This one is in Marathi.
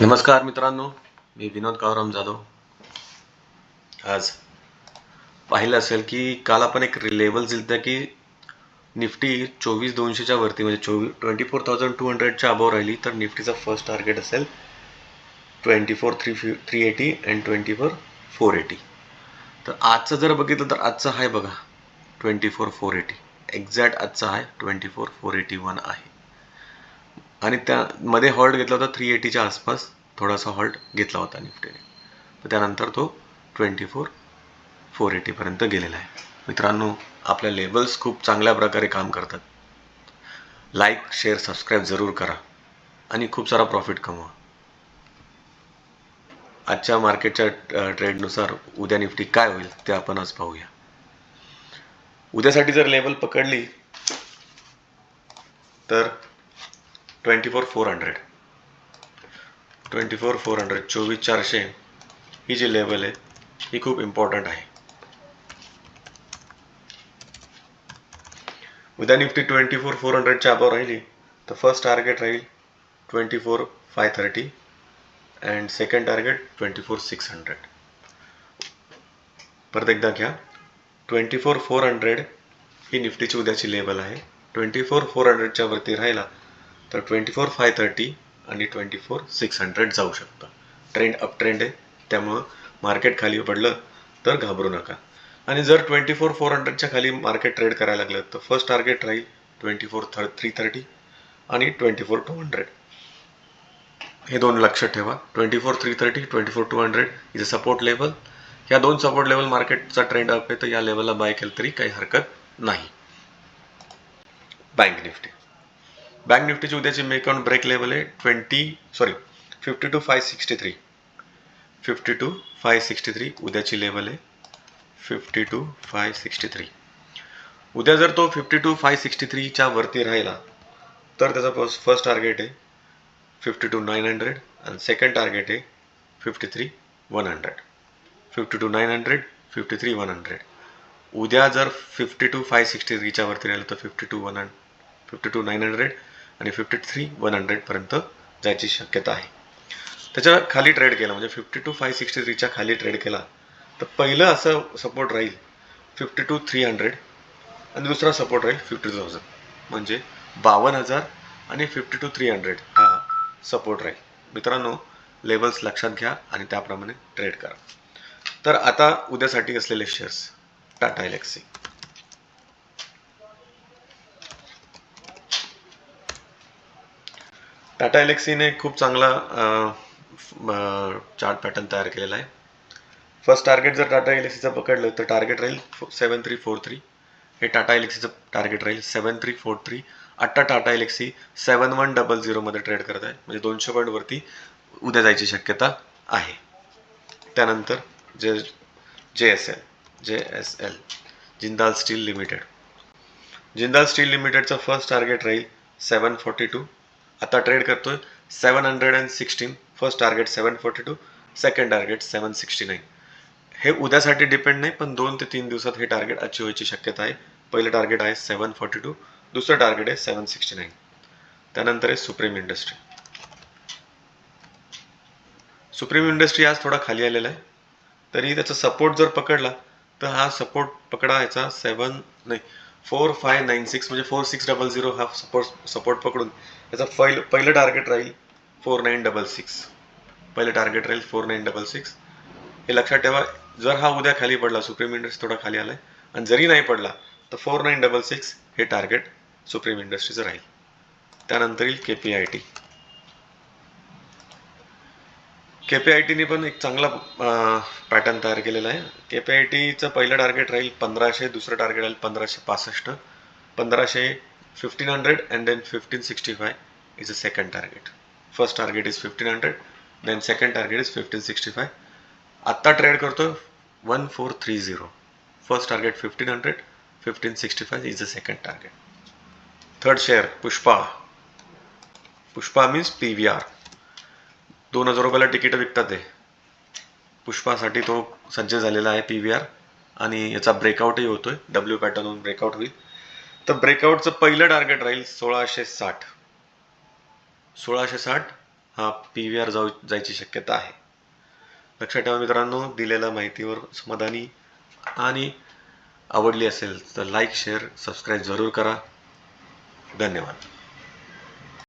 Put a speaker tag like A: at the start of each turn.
A: नमस्कार मित्रांनो, मी विनोद कावराम जाधव. आज पाहिलं असेल की काल आपण एक लेवल दिलता की निफ्टी 24,200च्या वरती म्हणजे 24,200च्या अबोव राहिली तर निफ्टीचा फर्स्ट टार्गेट असेल 24,380 अँड 24,480. तर आजचं जर बघितलं तर आजचा हाय बघा 24,480. एक्झॅक्ट आजचा हाय 24,481 आहे आणि त्यामध्ये हॉल्ट घेतला होता 380च्या आसपास. थोडासा हॉल्ट घेतला होता निफ्टीने, तर त्यानंतर तो 24,480 पर्यंत गेलेला आहे. मित्रांनो, आपल्या लेवल्स खूप चांगल्या प्रकारे काम करतात. लाईक, शेअर, सबस्क्राईब जरूर करा आणि खूप सारा प्रॉफिट कमवा. आजच्या मार्केटच्या ट्रेडनुसार उद्या निफ्टी काय होईल ते आपण आज पाहूया. उद्यासाठी जर लेवल पकडली तर 24,400 24,400 ही जी लेवल आहे ही खूप इम्पॉर्टंट आहे. उद्या निफ्टी 24,400च्या अबोव राहिली तर फर्स्ट टार्गेट राहील 24,530 अँड सेकंड टार्गेट 24,600. परत एकदा घ्या, 24,400 ही निफ्टीची उद्याची लेवल आहे. 24,400च्या वरती राहिला तर 24,530 आणि 24,600 जाऊ शकतं. ट्रेंड अप ट्रेंड आहे, त्यामुळं मार्केट खाली पडलं तर घाबरू नका. आणि जर 24,400च्या खाली मार्केट ट्रेड करायला लागलं तर फर्स्ट टार्गेट राहील 24,330 आणि 24,200. हे दोन लक्षात ठेवा. 24,330, 24,200 इज अ सपोर्ट लेवल. या दोन सपोर्ट लेवल मार्केटचा ट्रेंड अप आहे तर या लेवलला बाय केलं तरी काही हरकत नाही. बँक निफ्टीची उद्याची मेक ऑन ब्रेक लेवल आहे 52,563. 52,563 उद्याची लेवल आहे. 52,563. उद्या जर तो 52,563च्या वरती राहिला तर त्याचा फर्स्ट टार्गेट आहे 52,900 आणि सेकंड टार्गेट आहे 53,100. 52,900, 53,100. उद्या जर 52,563च्या वरती राहिलं तर 52,900 आणि 53,100 पर्यंत जायची शक्यता आहे. त्याच्या खाली ट्रेड केला म्हणजे 52,563च्या खाली ट्रेड केला तर पहिलं असं सपोर्ट राहील 52,300 आणि दुसरा सपोर्ट राहील 52,000. म्हणजे 52,000 आणि 52,300 हा सपोर्ट राहील. मित्रांनो, लेवल्स लक्षात घ्या आणि त्याप्रमाणे ट्रेड करा. तर आता उद्यासाठी असलेले शेअर्स. टाटा एल्क्सी. टाटा एल्क्सीने खूप चांगला चार्ट पॅटर्न तयार केलेला आहे. फर्स्ट टार्गेट जर टाटा एल्क्सीचं पकडलं तर टार्गेट राहील 7343. हे टाटा एल्क्सीचं टार्गेट राहील 7343. आता टाटा एल्क्सी 7100 मध्ये ट्रेड करत आहे म्हणजे 200 पॉईंट वरती उद्या जायची शक्यता आहे. त्यानंतर JSL Jindal steel limited. Jindal steel लिमिटेडचं फर्स्ट टार्गेट राहील 742. आता ट्रेड करतोय 716. First target 742, second target 769. हे उद्यासाठी डिपेंड नाही, पण 2 ते 3 दिवसात हे टार्गेट अचीव व्हायची शक्यता आहे. पहिलं टार्गेट आहे 742, दुसरं टार्गेट आहे 769. त्यानंतर आहे सुप्रीम इंडस्ट्री. सुप्रीम इंडस्ट्री आज थोडा खाली आलेला आहे, तरी त्याचा सपोर्ट जर पकडला तर हा सपोर्ट पकडा ह्याचा 4596 म्हणजे 4600 हा सपोर्ट पकडून याचा पहिलं टार्गेट राहील 4966. पहिलं टार्गेट राहील 4966. हे लक्षात ठेवा. जर हा उद्या खाली पडला, सुप्रीम इंडस्ट्री थोडा खाली आलाय आणि जरी नाही पडला तर 4966 हे टार्गेट सुप्रीम इंडस्ट्रीचं राहील. त्यानंतर येईल KPIT. KPITने पण एक चांगला पॅटर्न तयार केलेला आहे. KPITचं पहिलं टार्गेट राहील 1500, दुसरं टार्गेट राहील 1565. 1500 and then 1565 is a second target. First target is 1500, then second target is 1565. आत्ता ट्रेड करतोय 1430. First target 1500, 1565 is a second target. Third share Pushpa. Pushpa means PVR. 2,000 रुपयाला तिकीट विकतात आहे. पुष्पासाठी तो सज्ज झालेला आहे PVR आणि याचा ब्रेकआउटही होतोय. W पॅटर्नवरून ब्रेकआउट होईल. तर ब्रेकआउटचं पहिलं टार्गेट राहील 1660. 1660 हा PVR जायची शक्यता आहे. लक्षात ठेवा मित्रांनो, दिलेल्या माहितीवर समाधानी आणि आवडली असेल तर लाईक, शेअर, सबस्क्राईब जरूर करा. धन्यवाद.